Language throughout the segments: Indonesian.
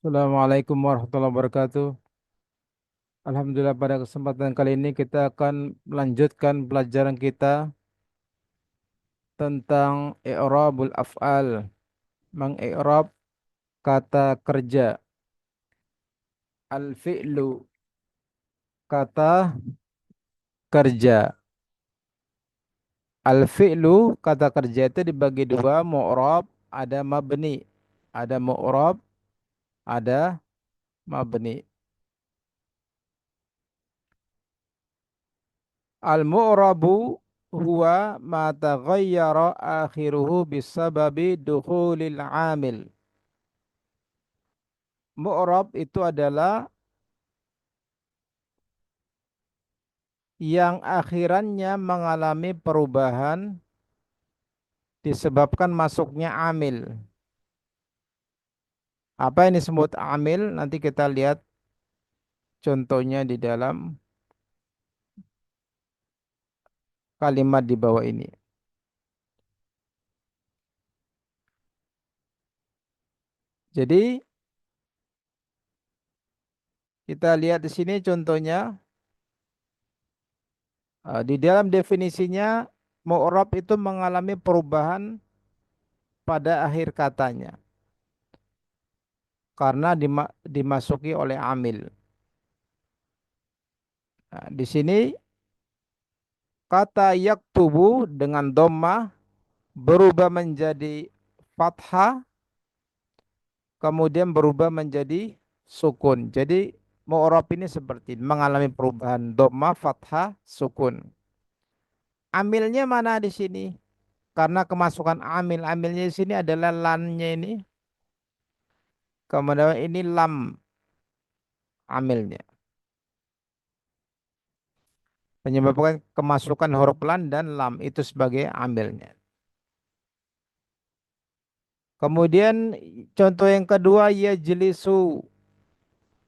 Assalamualaikum warahmatullahi wabarakatuh. Alhamdulillah pada kesempatan kali ini kita akan melanjutkan pelajaran kita tentang i'rabul af'al, mengi'rab kata kerja. Al-fi'lu, kata kerja. Al-fi'lu, kata kerja itu dibagi dua, mu'rab, ada mabni. Ada mu'rab, ada mabni. Al-mu'rabu huwa ma taghayyara akhiruhu bisababi dukhulil amil. Mu'rab itu adalah yang akhirannya mengalami perubahan disebabkan masuknya amil. Apa yang disebut amil? Nanti kita lihat contohnya di dalam kalimat di bawah ini. Jadi kita lihat di sini contohnya, di dalam definisinya mu'rab itu mengalami perubahan pada akhir katanya karena dimasuki oleh amil. Nah, di sini kata yaktubu dengan dhammah berubah menjadi fathah, kemudian berubah menjadi sukun. Jadi mu'rab ini seperti ini, mengalami perubahan dhammah, fathah, sukun. Amilnya mana di sini? Karena kemasukan amil, amilnya di sini adalah lannya ini, kemudian ini lam amilnya. Menyebabkan kemasukan huruf lan dan lam itu sebagai amilnya. Kemudian contoh yang kedua yajlisu,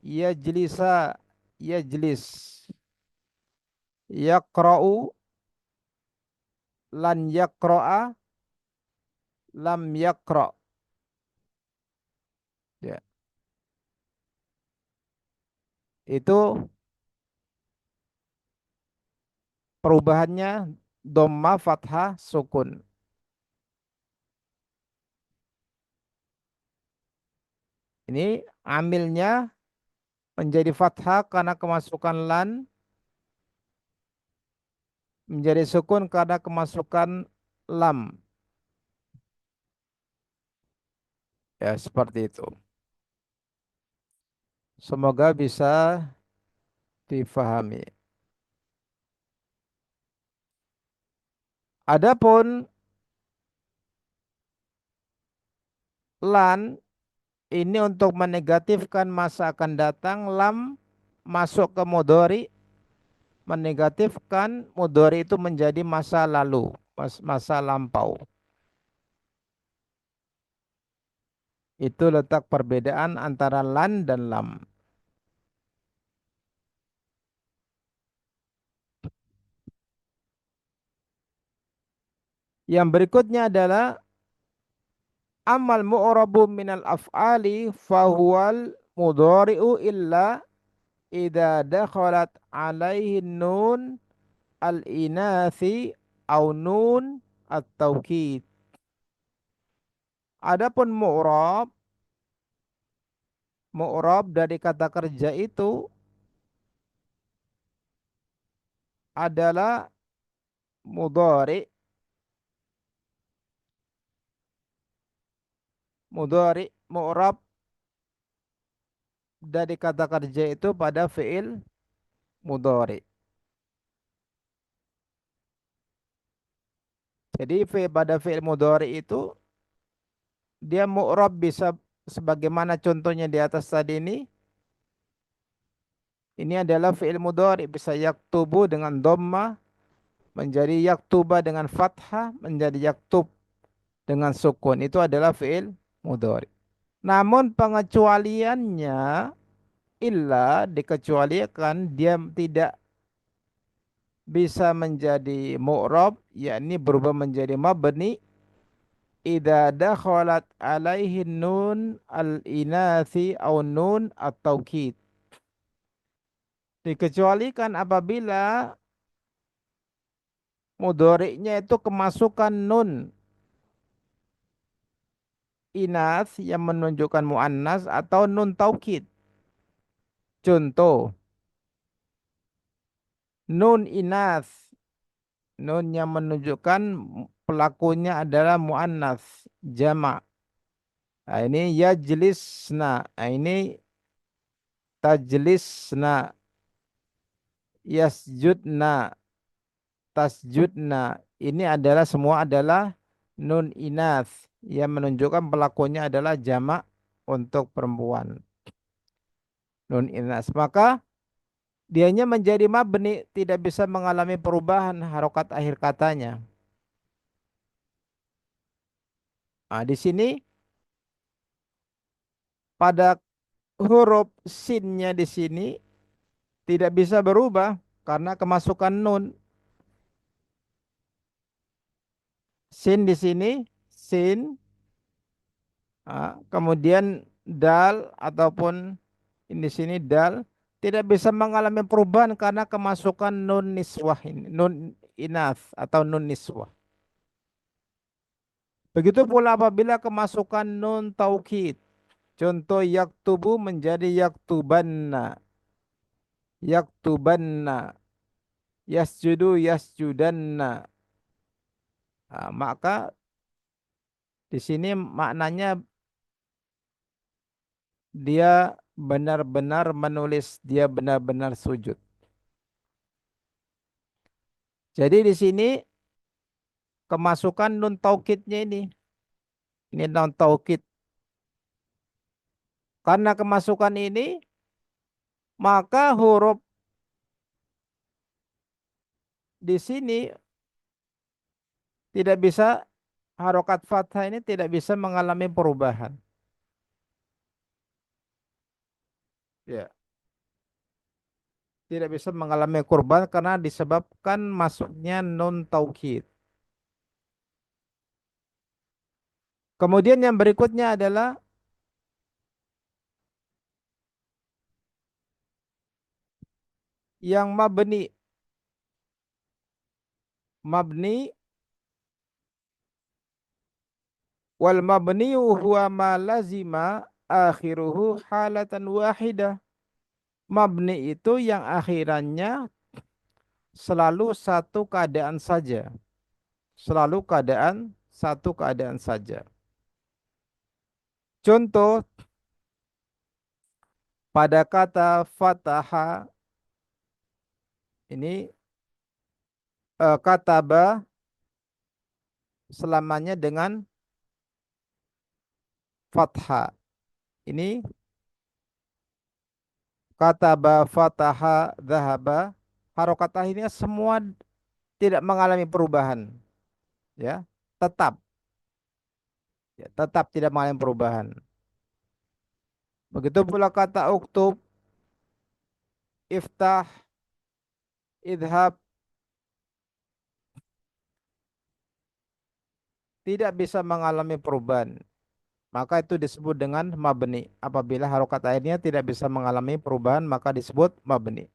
yajlisa, yajlis. Yaqra'u, lan yaqra'a, lam yaqra'. Ya, itu perubahannya dhamma, fathah, sukun. Ini amilnya menjadi fathah karena kemasukan lan, menjadi sukun karena kemasukan lam. Ya, seperti itu. Semoga bisa difahami. Adapun lan ini untuk menegatifkan masa akan datang, lam masuk ke mudhari menegatifkan mudhari itu menjadi masa lalu, masa lampau. Itu letak perbedaan antara lan dan lam. Yang berikutnya adalah amal mu'rabu minal af'ali fahuwal mudhari'u illa idza dakhalat alaihi nun al-inathi au nun at-taukid. Adapun mu'rab dari kata kerja itu adalah mudhari. Mudhari mu'rab dari kata kerja itu pada fi'il mudhari. Jadi pada fi'il mudhari itu dia mu'rab bisa sebagaimana contohnya di atas tadi ini. Ini adalah fi'il mudhari, bisa yaktubu dengan dhamma menjadi yaktuba dengan fathah menjadi yaktub dengan sukun. Itu adalah fi'il mudhari. Namun pengecualiannya illa dikecualikan dia tidak bisa menjadi mu'rab yakni berubah menjadi mabni idza dakhalat alaihi nun al-inathi au nun at-taukid. Dikecualikan apabila mudhari'nya itu kemasukan nun inas yang menunjukkan muannas atau nun taukid. Contoh, nun inas, nun yang menunjukkan pelakunya adalah muannas, jamak. Nah, ini yajlisna. Nah, ini tajlisna, yasjudna, tasjudna. Ini adalah semua adalah nun inas yang menunjukkan pelakunya adalah jamak untuk perempuan. Nun inas. Maka dianya menjadi mabni, tidak bisa mengalami perubahan harokat akhir katanya. Nah, di sini pada huruf sinnya di sini tidak bisa berubah karena kemasukan nun. Sin di sini, sin, kemudian dal ataupun di sini dal tidak bisa mengalami perubahan karena kemasukan nun niswah ini, nun inas atau nun niswah. Begitu pula apabila kemasukan nun taukid. Contoh yaktubu menjadi yaktubanna, yaktubanna, yasjudu yasjudanna. Nah, maka di sini maknanya dia benar-benar menulis, dia benar-benar sujud. Jadi di sini kemasukan nun taukidnya ini nun taukid. Karena kemasukan ini, maka huruf di sini tidak bisa, harokat fathah ini tidak bisa mengalami perubahan. Ya, tidak bisa mengalami kurban karena disebabkan masuknya nun taukid. Kemudian yang berikutnya adalah yang mabni. Mabni wal mabni huwa ma lazima akhiruhu halatan wahidah. Mabni itu yang akhirannya selalu satu keadaan saja. Selalu satu keadaan saja. Contoh pada kata fataha ini kataba selamanya dengan fathah. Ini kataba fataha dhahaba. Harokat akhirnya semua tidak mengalami perubahan. Ya, tetap. Ya, tetap tidak mengalami perubahan. Begitu pula kata uktub, iftah, idhab, tidak bisa mengalami perubahan. Maka itu disebut dengan mabni. Apabila harokat akhirnya tidak bisa mengalami perubahan, maka disebut mabni.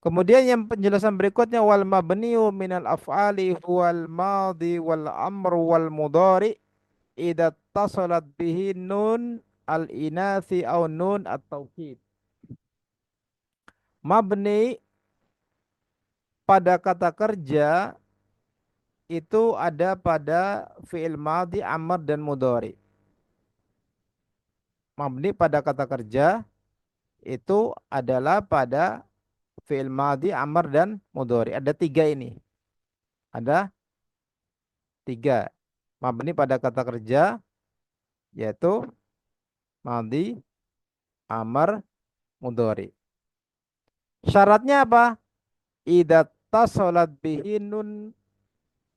Kemudian yang penjelasan berikutnya wal mabniu minal af'ali huwal madhi wal amru wal mudhari idza tasalat bihi nun al inathi au nun at taukid. Mabni pada kata kerja itu ada pada fi'il madhi, amr dan mudhari. Mabni pada kata kerja itu adalah pada fi'il madhi, amr dan mudhari. Ada tiga ini. Ada tiga. Mabni pada kata kerja yaitu madhi, amr, mudhari. Syaratnya apa? Idza tasalat bihi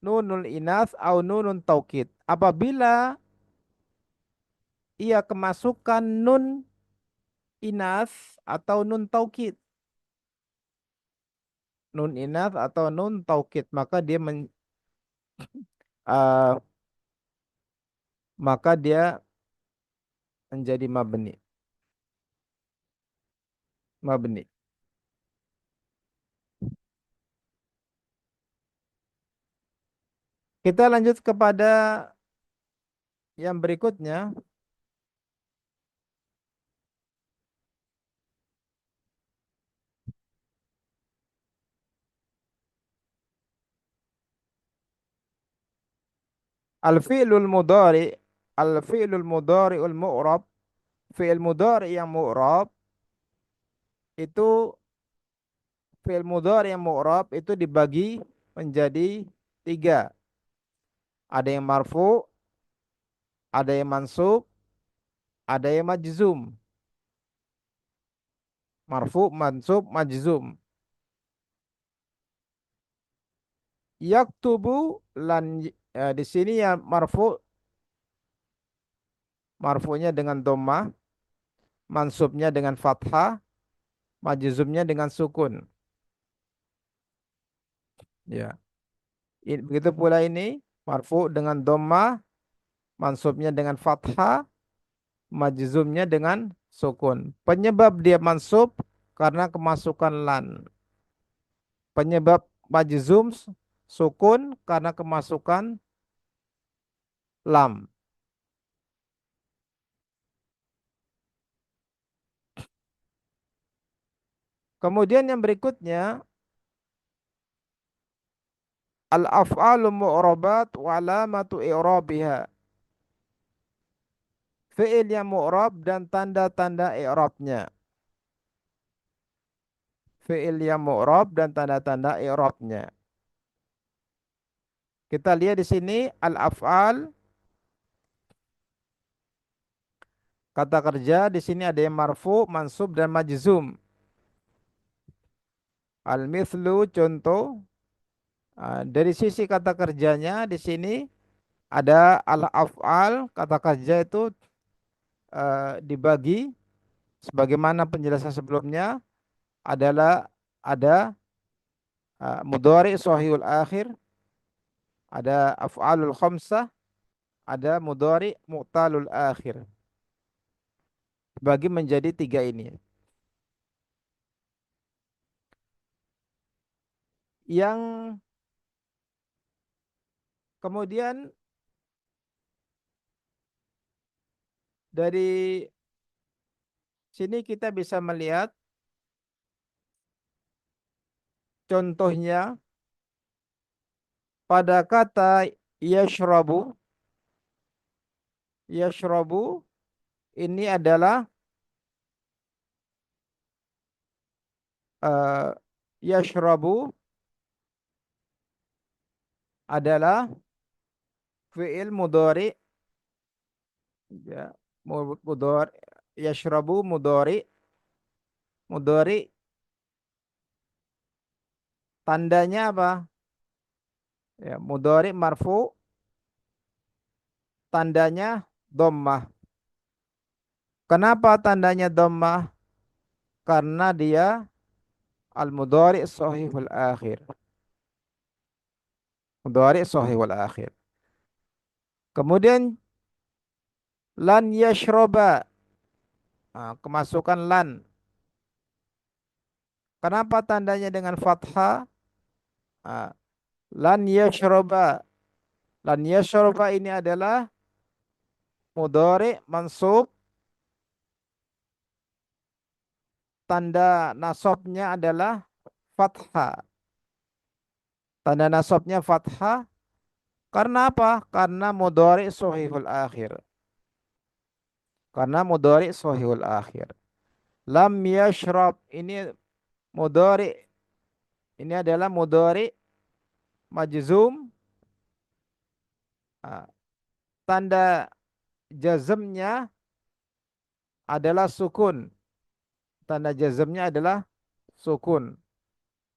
nunul inas au nunun taukid. Apabila ia kemasukan nun inas atau nun taukid. Nun inas atau nun taukid, maka dia eh, maka dia menjadi mabni. Mabni. Kita lanjut kepada yang berikutnya. Al-fi'lul mudhari. Al-fi'lul mudhari'ul mu'rab. Fi'il mudhari yang mu'rab itu fi'il mudhari yang mu'rab itu dibagi menjadi tiga. Ada yang marfu, ada yang mansub, ada yang majzum. Marfu, mansub, majzum. Yaktubu di sini ya marfu, marfunya dengan dhammah, mansubnya dengan fathah, majzumnya dengan sukun. Ya. Begitu pula ini marfu dengan dhammah, mansubnya dengan fathah, majzumnya dengan sukun. Penyebab dia mansub karena kemasukan lan. Penyebab majzum sukun karena kemasukan lam. Kemudian yang berikutnya al-af'alu mu'rabat wa alamatu i'rabiha. Fi'il yang mu'rab dan tanda-tanda i'rabnya. Fi'il yang mu'rab dan tanda-tanda i'rabnya. Kita lihat di sini al-af'al, kata kerja di sini ada yang marfu, mansub dan majzum. Al-mithlu contoh. Dari sisi kata kerjanya di sini ada al-af'al, kata kerja itu dibagi sebagaimana penjelasan sebelumnya adalah ada mudhari shahihul akhir, ada af'alul khamsah, ada mudhari mu'talul akhir. Bagi menjadi tiga ini. Yang kemudian dari sini kita bisa melihat contohnya pada kata yashrabu. Yashrabu ini adalah uh, yashrabu adalah fi'il mudhari, ya, mudhari, yashrabu mudhari, mudhari tandanya apa? Ya, mudhari marfu, tandanya dhammah. Kenapa tandanya dhammah? Karena dia al-mudhari shahihul akhir. Mudhari shahihul akhir. Kemudian lan yashroba. Kemasukan lan. Kenapa tandanya dengan fathah? Ah, lan yashroba. Lan yashroba ini adalah mudhari mansub. Tanda nasabnya adalah fathah. Tanda nasabnya fathah. Karena apa? Karena mudhari shahihul akhir. Karena mudhari shahihul akhir. Lam yashrab ini mudhari, ini adalah mudhari majzum. Ah, Tanda jazmnya adalah sukun. Tanda jazmnya adalah sukun.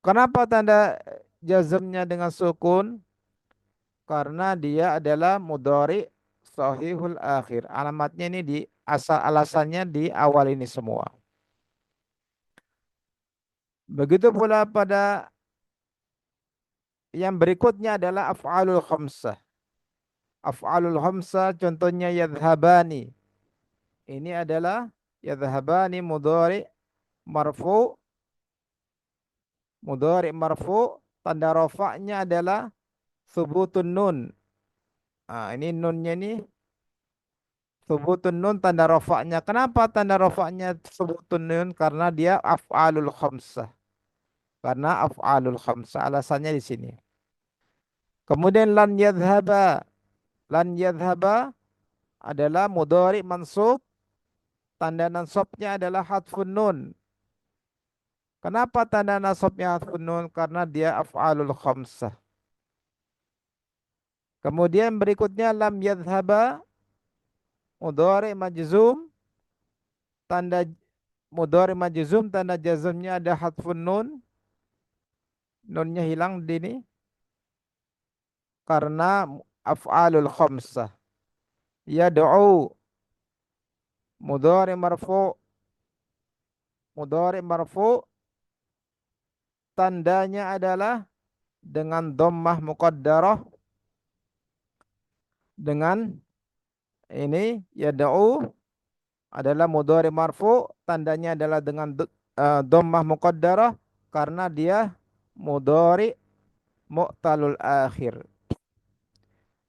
Kenapa tanda jazmnya dengan sukun? Karena dia adalah mudhari sahihul akhir. Alamatnya ini di asal alasannya di awal ini semua. Begitu pula pada yang berikutnya adalah af'alul khamsah. Af'alul khamsah contohnya yadhhabani. Ini adalah yadhhabani mudhari marfu, tanda rafa'nya adalah thubutun nun. Ini nunnya ini thubutun nun tanda rafa'nya. Kenapa tanda rafa'nya thubutun nun? Karena dia af'alul khamsah. Karena af'alul khamsah alasannya di sini. Kemudian lan yadhhaba. Lan yadhhaba adalah mudhari mansub, tanda nasabnya adalah hadfun nun. Kenapa tanda nasabnya hadfun nun? Karena dia af'alul khamsah. Kemudian berikutnya lam yadhhaba mudhari majzum, tanda mudhari majzum tanda jazmnya ada hadfun nun. Nunnya hilang di ini karena af'alul khamsah. Yad'u mudhari marfu, mudhari marfu tandanya adalah dengan dhammah muqaddarah, dengan ini yad'u adalah mudhari marfu, tandanya adalah dengan dhammah muqaddarah karena dia mudhari mu'talul akhir.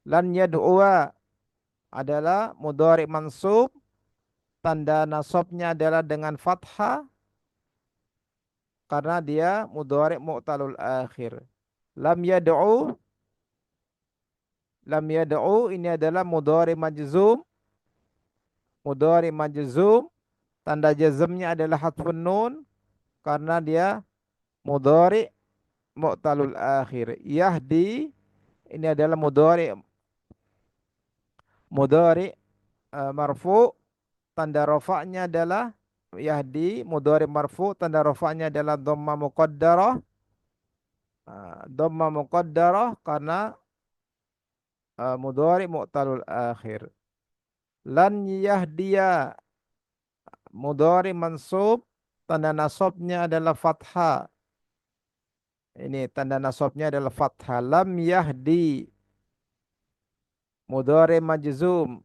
Lan yad'uwa adalah mudhari mansub, tanda nasabnya adalah dengan fathah karena dia mudhari mu'talul akhir. Lam yad'u, lam yad'u ini adalah mudhari majzum, mudhari majzum, tanda jazmnya adalah hadfun nun karena dia mudhari mu'talul akhir. Yahdi ini adalah mudhari marfu, tanda rafa'nya adalah yahdi, mudhari marfu, tanda rafa'nya adalah dhamma muqaddarah. Dhamma muqaddarah karena mudhari mu'talul akhir. Lan yahdiya mudhari mansub, tanda nasabnya adalah fathah. Ini tanda nasabnya adalah fathah. Lam yahdi mudhari majzum,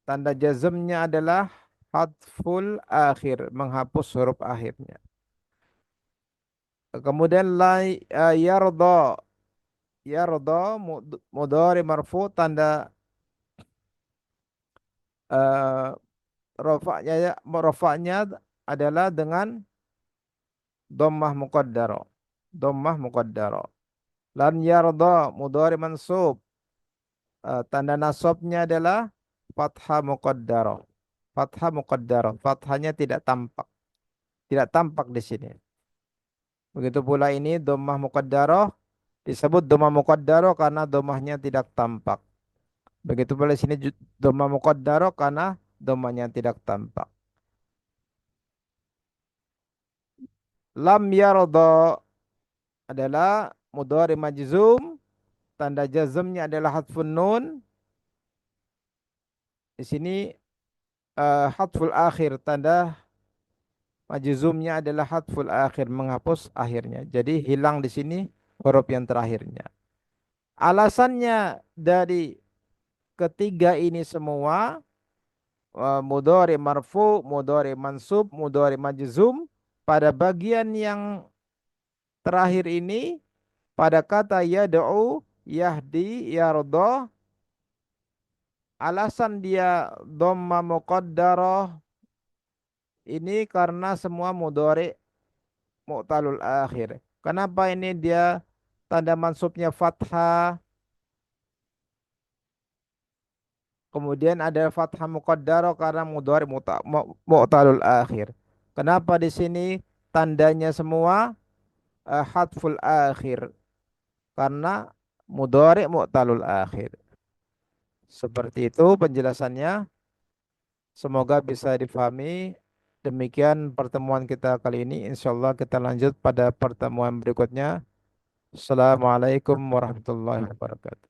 tanda jazmnya adalah hadful akhir, menghapus huruf akhirnya. Kemudian la yarda, yarda mudhari marfu, tanda uh, rafa'nya adalah dengan dhammah muqaddarah. Dhammah muqaddarah. Lan yarda mudhari mansub, tanda nasabnya adalah fathah muqaddarah. Fathah muqaddarah. Fathahnya tidak tampak. Tidak tampak di sini. Begitu pula ini dhammah muqaddarah disebut dhammah muqaddarah karena dhammahnya tidak tampak. Begitu pula di sini dhammah muqaddarah karena dhammahnya tidak tampak. Lam yarda adalah mudhari majzum, tanda jazmnya adalah hadfun nun. Di sini hadful akhir, tanda majzumnya adalah hadful akhir, menghapus akhirnya. Jadi hilang di sini huruf yang terakhirnya. Alasannya dari ketiga ini semua, mudhari marfu, mudhari mansub, mudhari majzum, pada bagian yang terakhir ini, pada kata yad'u, yahdi, yarda, alasan dia dhamma muqaddarah ini karena semua mudhari mu'talul akhir. Kenapa ini dia tanda mansubnya fathah, kemudian ada fathah muqaddarah karena mudhari mu'talul akhir. Kenapa di sini tandanya semua hadful akhir karena mudhari mu'talul akhir. Seperti itu penjelasannya. Semoga bisa difahami. Demikian pertemuan kita kali ini. Insyaallah kita lanjut pada pertemuan berikutnya. Assalamualaikum warahmatullahi wabarakatuh.